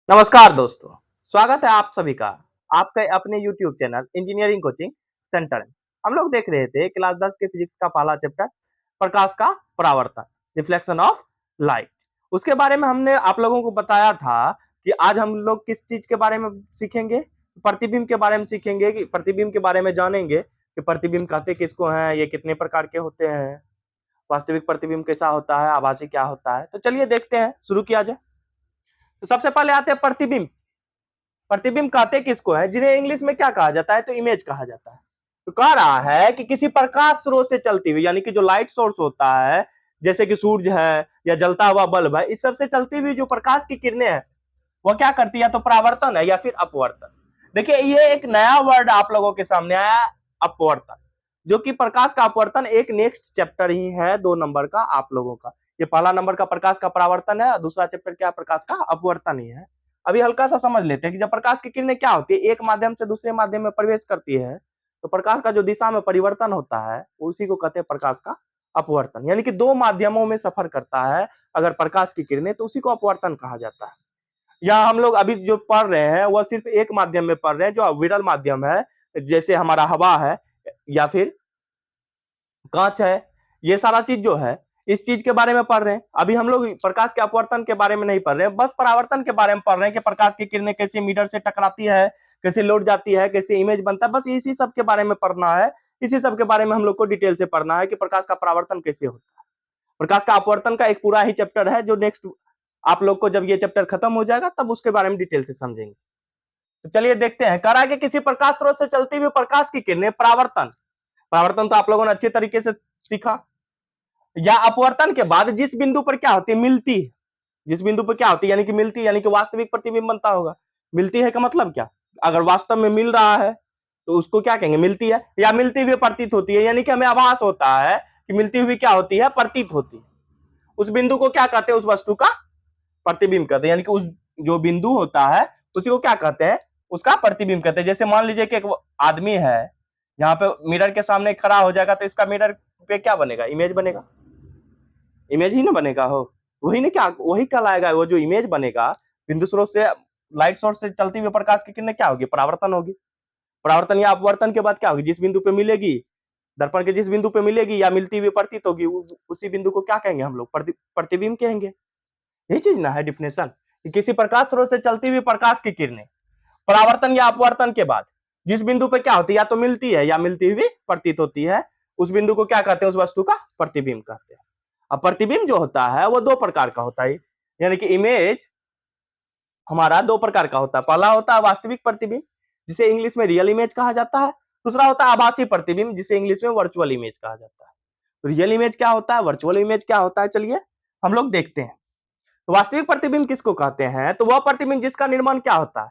नमस्कार दोस्तों, स्वागत है आप सभी का आपके अपने YouTube channel engineering coaching centre में। हम लोग देख रहे थे क्लास 10 के फिजिक्स का पहला चैप्टर प्रकाश का परावर्तन, रिफ्लेक्शन ऑफ लाइट। उसके बारे में हमने आप लोगों को बताया था कि आज हम लोग किस चीज के बारे में सीखेंगे, प्रतिबिंब के बारे में सीखेंगे कि प्रतिबिंब के बारे में जानेंगे कि प्रतिबिंब कहते किसको हैं, ये कितने प्रकार के होते हैं, वास्तविक प्रतिबिंब कैसा होता है, आभासी क्या होता है। तो चलिए देखते हैं, शुरू किया जाए। तो सबसे पहले आते हैं प्रतिबिंब। प्रतिबिंब कहते किसको है, जिन्हें इंग्लिश में क्या कहा जाता है, तो इमेज कहा जाता है। तो कह रहा है कि किसी प्रकाश स्रोत से चलती हुई, यानी कि जो लाइट सोर्स होता है, जैसे कि सूरज है या जलता हुआ बल्ब है, इस सब से चलती हुई जो प्रकाश की किरणें हैं, वह क्या करती है, या तो परावर्तन है या फिर अपवर्तन। देखिए ये एक नया वर्ड आप लोगों के सामने आया, अपवर्तन, जो कि प्रकाश का अपवर्तन एक नेक्स्ट चैप्टर ही है 2 नंबर का आप लोगों का। ये पहला नंबर का प्रकाश का परावर्तन है और दूसरा चैप्टर क्या, प्रकाश का अपवर्तन ही है। अभी हल्का सा समझ लेते हैं कि जब प्रकाश की किरणें क्या होती है, एक माध्यम से दूसरे माध्यम में प्रवेश करती है, तो प्रकाश का जो दिशा में परिवर्तन होता है उसी को कहते हैं प्रकाश का अपवर्तन। यानी कि दो माध्यमों में सफर करता है अगर प्रकाश की किरणें, तो उसी को अपवर्तन कहा जाता है। या हम लोग अभी जो पढ़ रहे हैं वह सिर्फ एक माध्यम में पढ़ रहे हैं, जो अविरल माध्यम है, जैसे हमारा हवा है या फिर कांच है। ये सारा चीज जो है इस चीज के बारे में पढ़ रहे हैं। अभी हम लोग प्रकाश के अपवर्तन के बारे में नहीं पढ़ रहे हैं, बस परावर्तन के बारे में पढ़ रहे हैं कि प्रकाश की किरणें कैसे मीटर से टकराती है, कैसे लौट जाती है, कैसे इमेज बनता है। बस इसी सब के बारे में पढ़ना है। इसी सब के बारे में हम लोग को डिटेल से पढ़ना है कि प्रकाश का परावर्तन कैसे होता है। प्रकाश का अपवर्तन का एक पूरा ही चैप्टर है, जो नेक्स्ट आप लोग को जब ये चैप्टर खत्म हो जाएगा तब उसके बारे में डिटेल से समझेंगे। तो चलिए देखते हैं। कह रहा है कि किसी प्रकाश स्रोत से चलती हुई प्रकाश की किरणें परावर्तन, परावर्तन तो आप लोगों ने अच्छे तरीके से सीखा, या अपवर्तन के बाद जिस बिंदु पर क्या होती है, मिलती है। जिस बिंदु पर क्या होती है, यानी कि मिलती है, यानी कि वास्तविक प्रतिबिंब बनता होगा। मिलती है का मतलब क्या, अगर वास्तव में मिल रहा है तो उसको क्या कहेंगे, मिलती है। या मिलती हुई प्रतीत होती है, यानी कि हमें आभास होता है कि मिलती हुई क्या होती है, प्रतीत होती है। उस बिंदु को क्या कहते हैं, उस वस्तु का प्रतिबिंब कहते हैं। यानी कि उस जो बिंदु होता है उसी को क्या कहते हैं, उसका प्रतिबिंब कहते हैं। जैसे मान लीजिए कि एक आदमी है, यहाँ पे मिरर के सामने खड़ा हो जाएगा, तो इसका मिरर पे क्या बनेगा, इमेज बनेगा। इमेज ही ना बनेगा, हो वही ने क्या, वही कहलाएगा। वो जो इमेज बनेगा बिंदु स्रोत से, लाइट सोर्स से चलती हुई प्रकाश की किरणें क्या होगी, परावर्तन होगी। परावर्तन या अपवर्तन के बाद क्या होगी, जिस बिंदु पे मिलेगी, दर्पण के जिस बिंदु पे मिलेगी या मिलती हुई प्रतीत होगी, उसी बिंदु को क्या कहेंगे हम लोग, प्रतिबिंब कहेंगे। यही चीज ना है डिफिनेशन, कि किसी प्रकाश स्रोत से चलती हुई प्रकाश की किरणें परावर्तन या अपवर्तन के बाद जिस बिंदु पे क्या होती है, या तो मिलती है या मिलती हुई प्रतीत होती है, उस बिंदु को क्या कहते हैं, उस वस्तु का प्रतिबिंब कहते हैं। अब प्रतिबिंब जो होता है वो दो प्रकार का होता है, यानी कि इमेज हमारा दो प्रकार का होता है। पहला होता है वास्तविक प्रतिबिंब, जिसे इंग्लिश में रियल इमेज कहा जाता है। दूसरा होता है आभासी प्रतिबिंब, जिसे इंग्लिश में वर्चुअल इमेज कहा जाता है। तो रियल इमेज क्या होता है, वर्चुअल इमेज क्या होता है, चलिए हम लोग देखते हैं। तो वास्तविक प्रतिबिंब किसको कहते हैं, तो वह प्रतिबिंब जिसका निर्माण क्या होता है,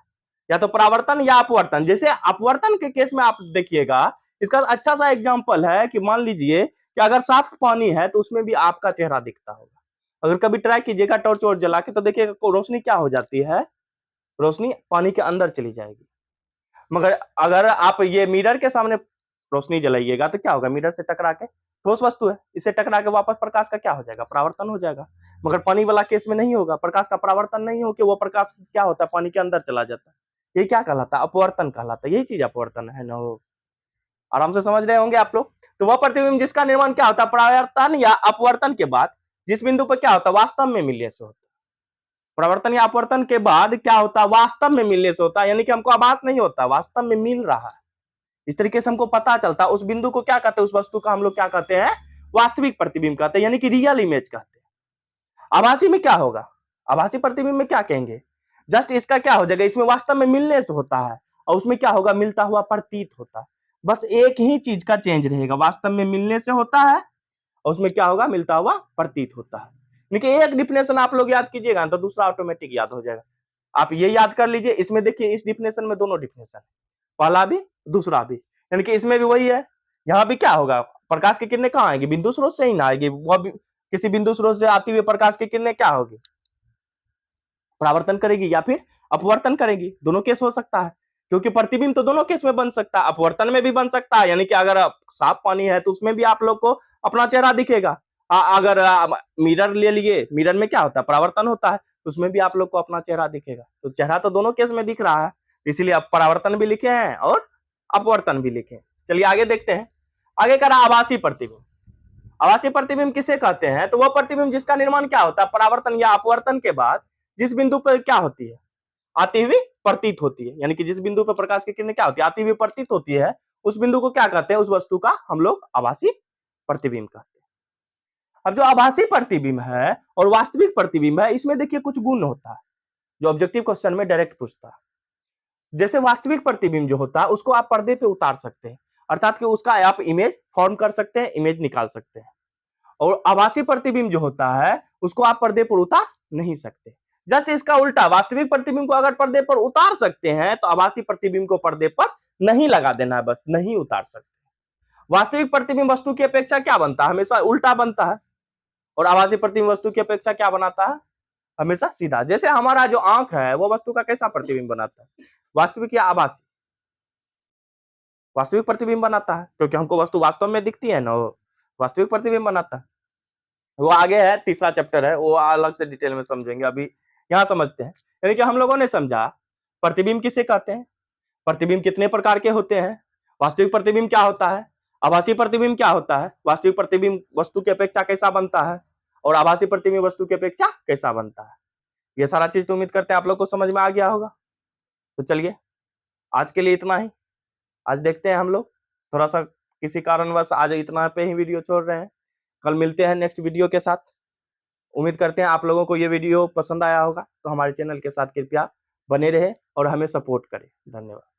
या तो परावर्तन या अपवर्तन। जैसे अपवर्तन के केस में आप देखिएगा, इसका अच्छा सा एग्जांपल है कि मान लीजिए कि अगर साफ पानी है तो उसमें भी आपका चेहरा दिखता होगा। अगर कभी ट्राई कीजिएगा टॉर्च वॉर्च जला के, तो देखिएगा रोशनी क्या हो जाती है, रोशनी पानी के अंदर चली जाएगी। मगर अगर आप ये मिरर के सामने रोशनी जलाइएगा तो क्या होगा, मिरर से टकरा के, ठोस वस्तु है, इससे टकरा के वापस प्रकाश का क्या हो जाएगा, परावर्तन हो जाएगा। मगर पानी वाला केस में नहीं होगा, प्रकाश का परावर्तन नहीं हो कि वो प्रकाश क्या होता है, पानी के अंदर चला जाता है। ये क्या कहलाता है, अपवर्तन कहलाता है। यही चीज अपवर्तन है ना, वो आराम से समझ रहे होंगे आप लोग। तो वह प्रतिबिंब जिसका निर्माण क्या होता है, परावर्तन या अपवर्तन के बाद जिस बिंदु पर क्या होता है, वास्तव में मिलने से होता है। परावर्तन या अपवर्तन के बाद क्या होता है, वास्तव में मिलने से होता है, यानी कि हमको आभास नहीं होता, वास्तव में मिल रहा है। इस तरीके से हमको पता चलता है। उस बिंदु को क्या कहते हैं, उस वस्तु का हम लोग क्या कहते हैं, वास्तविक प्रतिबिंब कहते हैं, यानी कि रियल इमेज कहते हैं। आभासी में क्या होगा, आभासी प्रतिबिंब में क्या कहेंगे, जस्ट इसका क्या हो जाएगा, इसमें वास्तव में मिलने से होता है और उसमें क्या होगा, मिलता हुआ प्रतीत होता है। बस एक ही चीज का चेंज रहेगा, वास्तव में मिलने से होता है और उसमें क्या होगा, मिलता हुआ प्रतीत होता है। देखिए एक डिफिनेशन आप लोग याद कीजिएगा तो दूसरा ऑटोमेटिक याद हो जाएगा। आप ये याद कर लीजिए, इसमें देखिए इस डिफिनेशन में दोनों डिफिनेशन, पहला भी दूसरा भी, यानी कि इसमें भी वही है। यहाँ भी क्या होगा, प्रकाश की किरणें कहाँ आएगी, बिंदु स्रोत से ही ना आएगी, वह भी किसी बिंदु स्रोत से आती हुई प्रकाश की किरणें क्या होगी, परावर्तन करेगी या फिर अपवर्तन करेगी। दोनों केस हो सकता है, क्योंकि प्रतिबिंब तो दोनों केस में बन सकता है, अपवर्तन में भी बन सकता है, यानी कि अगर साफ पानी है तो उसमें भी आप लोग को अपना चेहरा दिखेगा। अगर मिरर ले लिए, मिरर में क्या होता है, परावर्तन होता है, उसमें भी आप लोग को अपना चेहरा दिखेगा। तो चेहरा तो दोनों केस में दिख रहा है, इसीलिए अब परावर्तन भी लिखे हैं और अपवर्तन भी लिखे हैं। चलिए आगे देखते हैं। आगे कह रहा आभासी प्रतिबिंब। आभासी प्रतिबिंब किसे कहते हैं? तो वह प्रतिबिंब जिसका निर्माण क्या होता है? परावर्तन या अपवर्तन के बाद जिस बिंदु पर क्या होती है? आती हुई प्रतीत होती है। यानी कि जिस बिंदु पर प्रकाश की किरणें क्या होती है? आती हुई प्रतीत होती है, उस बिंदु को क्या कहते हैं? उस वस्तु का हम लोग आभासी प्रतिबिंब कहते हैं। अब जो आभासी प्रतिबिंब है और वास्तविक प्रतिबिंब है, इसमें देखिए कुछ गुण होता है जो ऑब्जेक्टिव क्वेश्चन में डायरेक्ट पूछता है। जैसे वास्तविक प्रतिबिंब जो होता है उसको आप पर्दे पे उतार सकते हैं, अर्थात कि उसका आप इमेज फॉर्म कर सकते हैं, इमेज निकाल सकते हैं। और आभासी प्रतिबिंब जो होता है उसको आप पर्दे पर उतार नहीं सकते। जस्ट इसका उल्टा, वास्तविक प्रतिबिंब को अगर पर्दे पर उतार सकते हैं तो आभासी प्रतिबिंब को पर्दे पर नहीं लगा देना है, बस नहीं उतार सकते। वास्तविक प्रतिबिंब वस्तु की अपेक्षा क्या बनता है? हमेशा उल्टा बनता है। और आभासी प्रतिबिंब वस्तु की अपेक्षा क्या बनाता है? हमेशा सीधा। जैसे हमारा जो आंख है वो वस्तु का कैसा प्रतिबिंब बनाता है? वास्तविक या आभासी? वास्तविक प्रतिबिंब बनाता है, क्योंकि हमको वस्तु वास्तव में दिखती है ना, वो वास्तविक प्रतिबिंब बनाता है। वो आगे है, तीसरा चैप्टर है, वो अलग से डिटेल में समझेंगे, अभी यहाँ समझते हैं। यानी कि हम लोगों ने समझा प्रतिबिंब किसे कहते हैं, प्रतिबिंब कितने प्रकार के होते हैं, वास्तविक प्रतिबिंब क्या होता है, आभासी प्रतिबिंब क्या होता है, वास्तविक प्रतिबिंब वस्तु की अपेक्षा कैसा बनता है, और आभासी प्रतिबिंब वस्तु की अपेक्षा कैसा बनता है। ये सारा चीज तो उम्मीद करते हैं आप लोग को समझ में आ गया होगा। तो चलिए आज के लिए इतना ही। आज देखते हैं हम लोग, थोड़ा सा किसी कारणवश आज इतना पे ही वीडियो छोड़ रहे हैं। कल मिलते हैं नेक्स्ट वीडियो के साथ। उम्मीद करते हैं आप लोगों को ये वीडियो पसंद आया होगा, तो हमारे चैनल के साथ कृपया बने रहे और हमें सपोर्ट करें। धन्यवाद।